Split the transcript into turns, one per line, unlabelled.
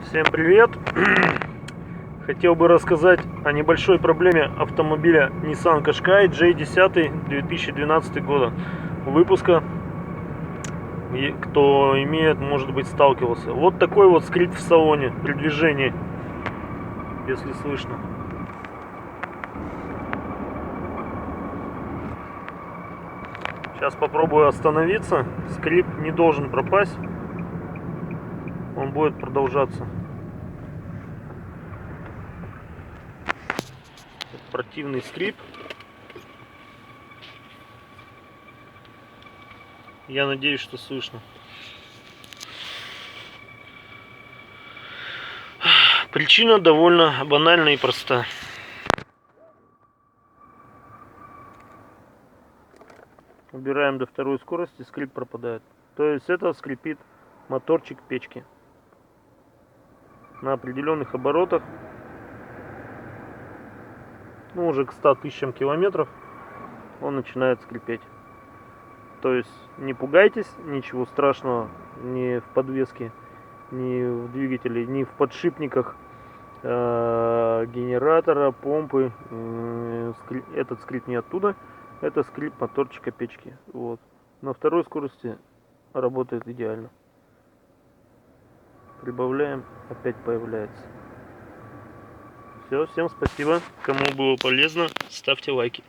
Всем привет! Хотел бы рассказать о небольшой проблеме автомобиля Nissan Qashqai J10 2012 года выпуска. И кто имеет, может быть, сталкивался. Вот такой вот скрип в салоне при движении, если слышно. Сейчас попробую остановиться. Скрип не должен пропасть. Он будет продолжаться. Противный скрип. Я надеюсь, что слышно. Причина довольно банальна и проста. Убираем до второй скорости, скрип пропадает. То есть это скрипит моторчик печки. На определенных оборотах, уже к 100 тысячам километров, он начинает скрипеть. То есть не пугайтесь, ничего страшного ни в подвеске, ни в двигателе, ни в подшипниках генератора, помпы. Этот скрип не оттуда, это скрип моторчика печки. Вот. На второй скорости работает идеально. Прибавляем, опять появляется. Все, всем спасибо. Кому было полезно, ставьте лайки.